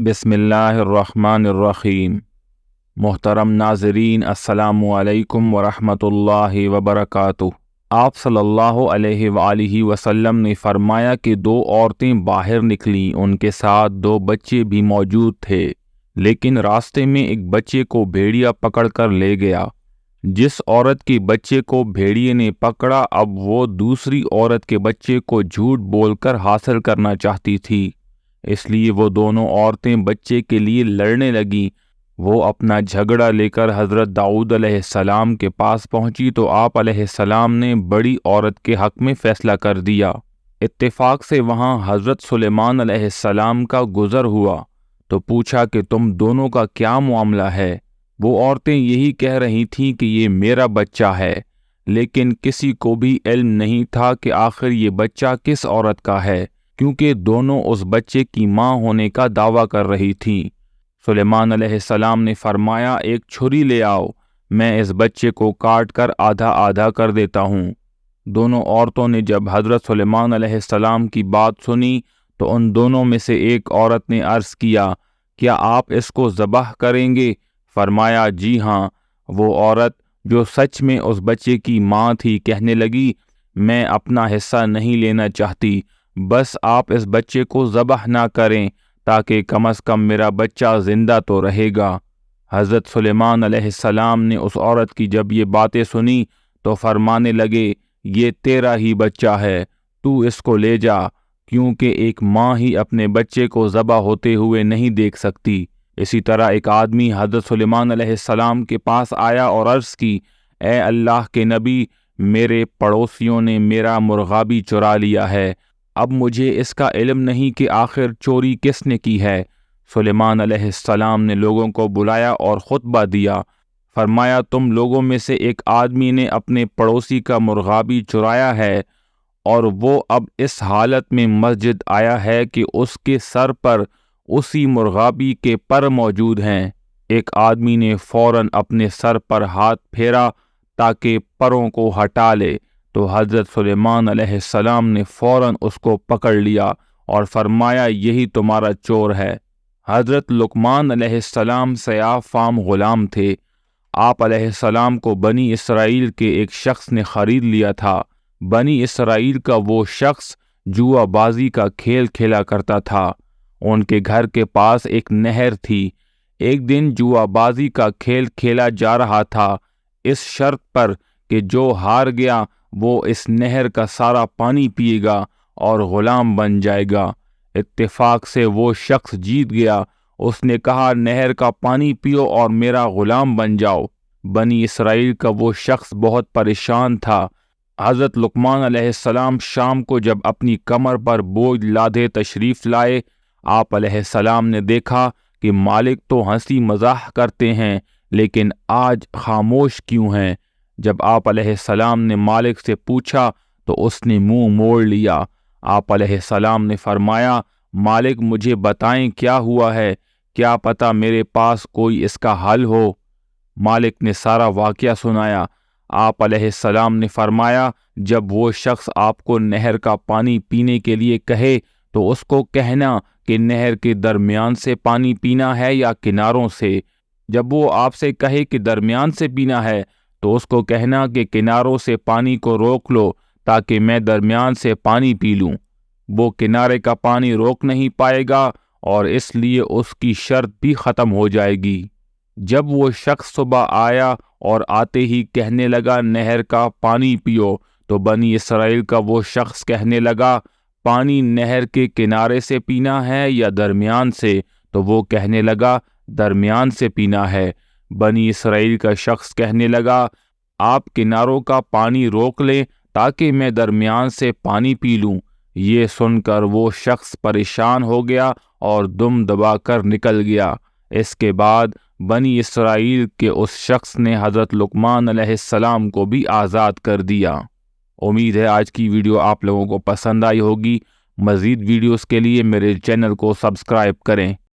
بسم اللہ الرحمن الرحیم۔ محترم ناظرین، السلام علیکم ورحمۃ اللہ وبرکاتہ۔ آپ صلی اللہ علیہ وآلہ وسلم نے فرمایا کہ دو عورتیں باہر نکلیں، ان کے ساتھ دو بچے بھی موجود تھے، لیکن راستے میں ایک بچے کو بھیڑیا پکڑ کر لے گیا۔ جس عورت کے بچے کو بھیڑیے نے پکڑا، اب وہ دوسری عورت کے بچے کو جھوٹ بول کر حاصل کرنا چاہتی تھی، اس لیے وہ دونوں عورتیں بچے کے لیے لڑنے لگیں۔ وہ اپنا جھگڑا لے کر حضرت داؤد علیہ السلام کے پاس پہنچی تو آپ علیہ السلام نے بڑی عورت کے حق میں فیصلہ کر دیا۔ اتفاق سے وہاں حضرت سلیمان علیہ السلام کا گزر ہوا تو پوچھا کہ تم دونوں کا کیا معاملہ ہے؟ وہ عورتیں یہی کہہ رہی تھیں کہ یہ میرا بچہ ہے، لیکن کسی کو بھی علم نہیں تھا کہ آخر یہ بچہ کس عورت کا ہے، کیونکہ دونوں اس بچے کی ماں ہونے کا دعویٰ کر رہی تھیں۔ سلیمان علیہ السلام نے فرمایا، ایک چھری لے آؤ، میں اس بچے کو کاٹ کر آدھا آدھا کر دیتا ہوں۔ دونوں عورتوں نے جب حضرت سلیمان علیہ السلام کی بات سنی تو ان دونوں میں سے ایک عورت نے عرض کیا، کیا آپ اس کو ذبح کریں گے؟ فرمایا، جی ہاں۔ وہ عورت جو سچ میں اس بچے کی ماں تھی کہنے لگی، میں اپنا حصہ نہیں لینا چاہتی، بس آپ اس بچے کو ذبح نہ کریں تاکہ کم از کم میرا بچہ زندہ تو رہے گا۔ حضرت سلیمان علیہ السلام نے اس عورت کی جب یہ باتیں سنی تو فرمانے لگے، یہ تیرا ہی بچہ ہے، تو اس کو لے جا، کیونکہ ایک ماں ہی اپنے بچے کو ذبح ہوتے ہوئے نہیں دیکھ سکتی۔ اسی طرح ایک آدمی حضرت سلیمان علیہ السلام کے پاس آیا اور عرض کی، اے اللہ کے نبی، میرے پڑوسیوں نے میرا مرغابی چرا لیا ہے، اب مجھے اس کا علم نہیں کہ آخر چوری کس نے کی ہے۔ سلیمان علیہ السلام نے لوگوں کو بلایا اور خطبہ دیا۔ فرمایا، تم لوگوں میں سے ایک آدمی نے اپنے پڑوسی کا مرغابی چرایا ہے، اور وہ اب اس حالت میں مسجد آیا ہے کہ اس کے سر پر اسی مرغابی کے پر موجود ہیں۔ ایک آدمی نے فوراً اپنے سر پر ہاتھ پھیرا تاکہ پروں کو ہٹا لے، تو حضرت سلیمان علیہ السلام نے فوراً اس کو پکڑ لیا اور فرمایا، یہی تمہارا چور ہے۔ حضرت لقمان علیہ السلام سیاہ فام غلام تھے۔ آپ علیہ السلام کو بنی اسرائیل کے ایک شخص نے خرید لیا تھا۔ بنی اسرائیل کا وہ شخص جوا بازی کا کھیل کھیلا کرتا تھا۔ ان کے گھر کے پاس ایک نہر تھی۔ ایک دن جوا بازی کا کھیل کھیلا جا رہا تھا، اس شرط پر کہ جو ہار گیا وہ اس نہر کا سارا پانی پیے گا اور غلام بن جائے گا۔ اتفاق سے وہ شخص جیت گیا۔ اس نے کہا، نہر کا پانی پیو اور میرا غلام بن جاؤ۔ بنی اسرائیل کا وہ شخص بہت پریشان تھا۔ حضرت لقمان علیہ السلام شام کو جب اپنی کمر پر بوجھ لادے تشریف لائے، آپ علیہ السلام نے دیکھا کہ مالک تو ہنسی مزاح کرتے ہیں، لیکن آج خاموش کیوں ہیں؟ جب آپ علیہ السلام نے مالک سے پوچھا تو اس نے منہ موڑ لیا۔ آپ علیہ السلام نے فرمایا، مالک مجھے بتائیں کیا ہوا ہے، کیا پتہ میرے پاس کوئی اس کا حل ہو۔ مالک نے سارا واقعہ سنایا۔ آپ علیہ السلام نے فرمایا، جب وہ شخص آپ کو نہر کا پانی پینے کے لیے کہے تو اس کو کہنا کہ نہر کے درمیان سے پانی پینا ہے یا کناروں سے۔ جب وہ آپ سے کہے کہ درمیان سے پینا ہے تو اس کو کہنا کہ کناروں سے پانی کو روک لو تاکہ میں درمیان سے پانی پی لوں۔ وہ کنارے کا پانی روک نہیں پائے گا اور اس لیے اس کی شرط بھی ختم ہو جائے گی۔ جب وہ شخص صبح آیا اور آتے ہی کہنے لگا نہر کا پانی پیو، تو بنی اسرائیل کا وہ شخص کہنے لگا، پانی نہر کے کنارے سے پینا ہے یا درمیان سے؟ تو وہ کہنے لگا، درمیان سے پینا ہے۔ بنی اسرائیل کا شخص کہنے لگا، آپ کناروں کا پانی روک لیں تاکہ میں درمیان سے پانی پی لوں۔ یہ سن کر وہ شخص پریشان ہو گیا اور دم دبا کر نکل گیا۔ اس کے بعد بنی اسرائیل کے اس شخص نے حضرت لقمان علیہ السلام کو بھی آزاد کر دیا۔ امید ہے آج کی ویڈیو آپ لوگوں کو پسند آئی ہوگی۔ مزید ویڈیوز کے لیے میرے چینل کو سبسکرائب کریں۔